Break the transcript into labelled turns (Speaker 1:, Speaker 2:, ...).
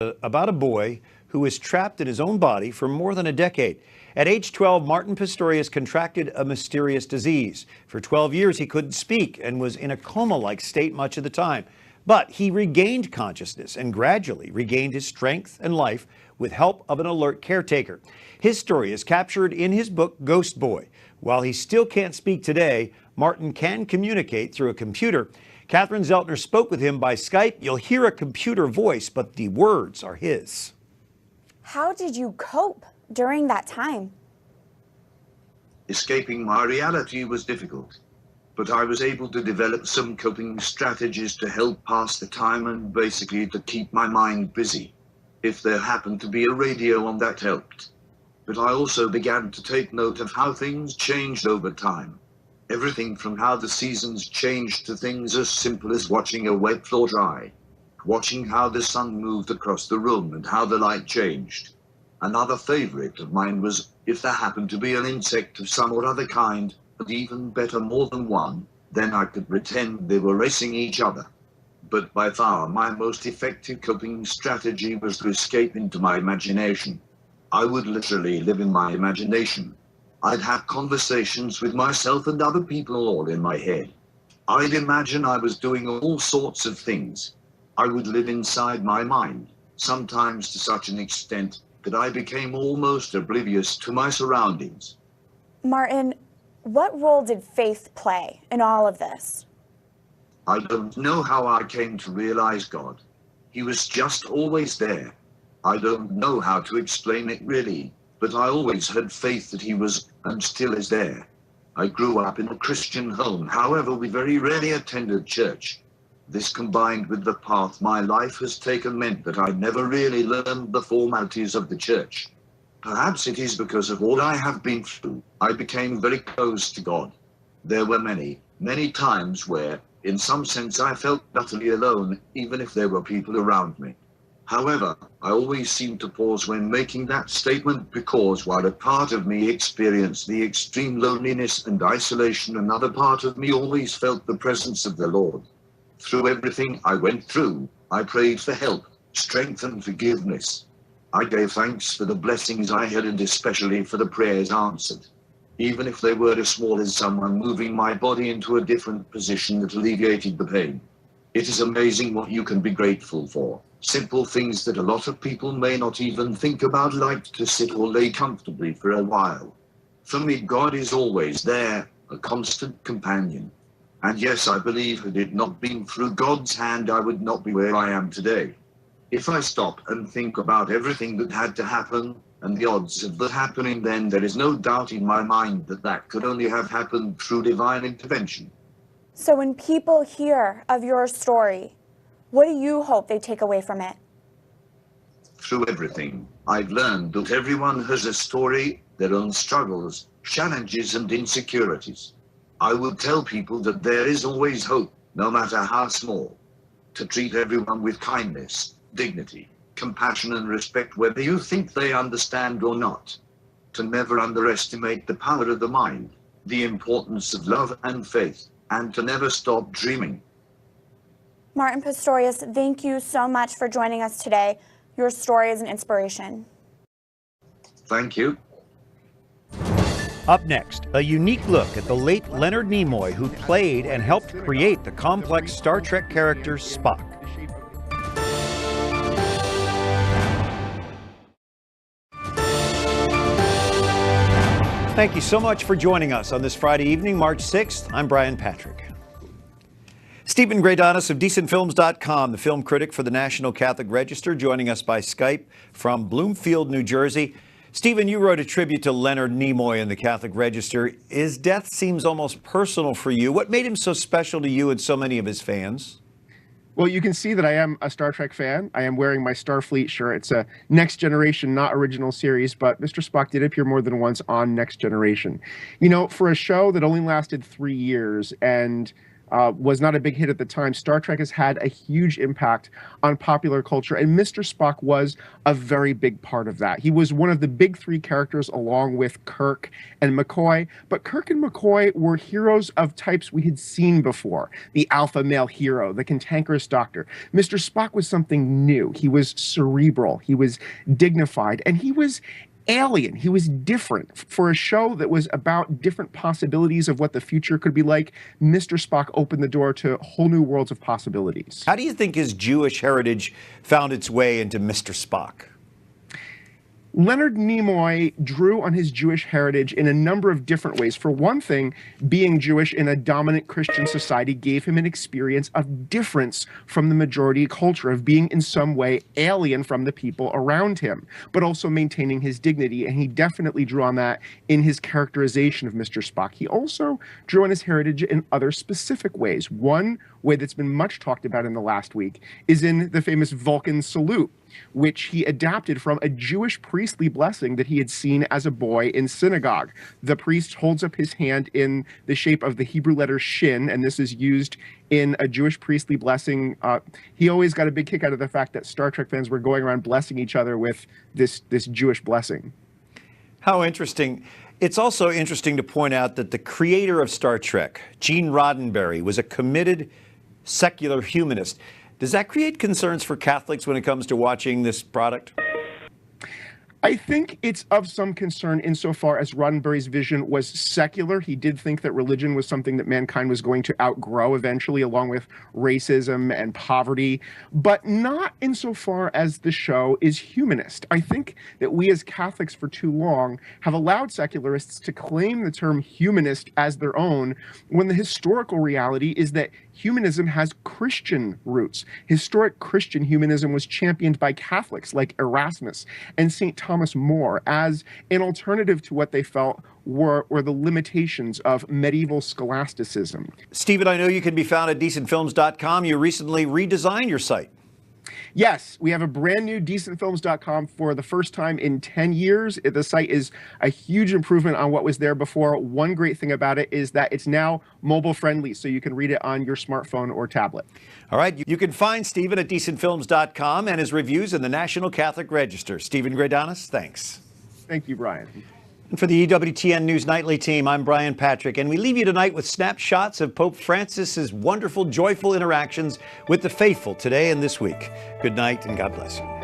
Speaker 1: about a boy who was trapped in his own body for more than a decade. At age 12, Martin Pistorius contracted a mysterious disease. For 12 years, he couldn't speak and was in a coma-like state much of the time. But he regained consciousness and gradually regained his strength and life with help of an alert caretaker. His story is captured in his book, Ghost Boy. While he still can't speak today, Martin can communicate through a computer. Catherine Zeltner spoke with him by Skype. You'll hear a computer voice, but the words are his.
Speaker 2: How did you cope during that time?
Speaker 3: Escaping my reality was difficult, but I was able to develop some coping strategies to help pass the time and basically to keep my mind busy. If there happened to be a radio on, that helped. But I also began to take note of how things changed over time. Everything from how the seasons changed to things as simple as watching a wet floor dry, watching how the sun moved across the room and how the light changed. Another favorite of mine was if there happened to be an insect of some or other kind, but even better, more than one, then I could pretend they were racing each other. But by far my most effective coping strategy was to escape into my imagination. I would literally live in my imagination. I'd have conversations with myself and other people all in my head. I'd imagine I was doing all sorts of things. I would live inside my mind, sometimes to such an extent that I became almost oblivious to my surroundings.
Speaker 2: Martin, what role did faith play in all of this?
Speaker 3: I don't know how I came to realize God. He was just always there. I don't know how to explain it really, but I always had faith that he was and still is there. I grew up in a Christian home, however, we very rarely attended church. This combined with the path my life has taken meant that I never really learned the formalities of the church. Perhaps it is because of all I have been through, I became very close to God. There were many, many times where, in some sense, I felt utterly alone, even if there were people around me. However, I always seemed to pause when making that statement because while a part of me experienced the extreme loneliness and isolation, another part of me always felt the presence of the Lord. Through everything I went through, I prayed for help, strength, and forgiveness. I gave thanks for the blessings I had and especially for the prayers answered, even if they were as small as someone moving my body into a different position that alleviated the pain. It is amazing what you can be grateful for. Simple things that a lot of people may not even think about, like to sit or lay comfortably for a while. For me, God is always there, a constant companion. And yes, I believe had it not been through God's hand, I would not be where I am today. If I stop and think about everything that had to happen and the odds of that happening, then there is no doubt in my mind that that could only have happened through divine intervention.
Speaker 2: So when people hear of your story, what do you hope they take away from it?
Speaker 3: Through everything, I've learned that everyone has a story, their own struggles, challenges, and insecurities. I would tell people that there is always hope, no matter how small, to treat everyone with kindness, dignity, compassion, and respect, whether you think they understand or not. To never underestimate the power of the mind, the importance of love and faith, and to never stop dreaming.
Speaker 2: Martin Pistorius, thank you so much for joining us today. Your story is an inspiration.
Speaker 3: Thank you.
Speaker 1: Up next, a unique look at the late Leonard Nimoy, who played and helped create the complex Star Trek character Spock. Thank you so much for joining us on this Friday evening, March 6th. I'm Brian Patrick. Stephen Greydonis of DecentFilms.com, the film critic for the National Catholic Register, joining us by Skype from Bloomfield, New Jersey. Stephen, you wrote a tribute to Leonard Nimoy in the Catholic Register. His death seems almost personal for you. What made him so special to you and so many of his fans?
Speaker 4: Well, you can see that I am a Star Trek fan. I am wearing my Starfleet shirt. It's a Next Generation, not original series, but Mr. Spock did appear more than once on Next Generation. You know, for a show that only lasted 3 years and was not a big hit at the time, Star Trek has had a huge impact on popular culture, and Mr. Spock was a very big part of that. He was one of the big three characters along with Kirk and McCoy, but Kirk and McCoy were heroes of types we had seen before. The alpha male hero, the cantankerous doctor. Mr. Spock was something new. He was cerebral, he was dignified, and he was alien. He was different. For a show that was about different possibilities of what the future could be like, Mr. Spock opened the door to whole new worlds of possibilities.
Speaker 1: How do you think his Jewish heritage found its way into Mr. Spock?
Speaker 4: Leonard Nimoy drew on his Jewish heritage in a number of different ways. For one thing, being Jewish in a dominant Christian society gave him an experience of difference from the majority culture, of being in some way alien from the people around him, but also maintaining his dignity. And he definitely drew on that in his characterization of Mr. Spock. He also drew on his heritage in other specific ways. One way that's been much talked about in the last week is in the famous Vulcan salute, which he adapted from a Jewish priestly blessing that he had seen as a boy in synagogue. The priest holds up his hand in the shape of the Hebrew letter Shin, and this is used in a Jewish priestly blessing. He always got a big kick out of the fact that Star Trek fans were going around blessing each other with this Jewish blessing.
Speaker 1: How interesting. It's also interesting to point out that the creator of Star Trek, Gene Roddenberry, was a committed secular humanist. Does that create concerns for Catholics when it comes to watching this product?
Speaker 4: I think it's of some concern insofar as Roddenberry's vision was secular. He did think that religion was something that mankind was going to outgrow eventually, along with racism and poverty, but not insofar as the show is humanist. I think that we as Catholics for too long have allowed secularists to claim the term humanist as their own, when the historical reality is that humanism has Christian roots. Historic Christian humanism was championed by Catholics like Erasmus and St. Thomas More as an alternative to what they felt were the limitations of medieval scholasticism.
Speaker 1: Stephen, I know you can be found at decentfilms.com. You recently redesigned your site.
Speaker 4: Yes, we have a brand new decentfilms.com for the first time in 10 years. The site is a huge improvement on what was there before. One great thing about it is that it's now mobile friendly, so you can read it on your smartphone or tablet.
Speaker 1: All right, you can find Stephen at decentfilms.com and his reviews in the National Catholic Register. Stephen Greydanis, thanks.
Speaker 4: Thank you, Brian.
Speaker 1: And for the EWTN News Nightly team, I'm Brian Patrick, and we leave you tonight with snapshots of Pope Francis's wonderful, joyful interactions with the faithful today and this week. Good night, and God bless you.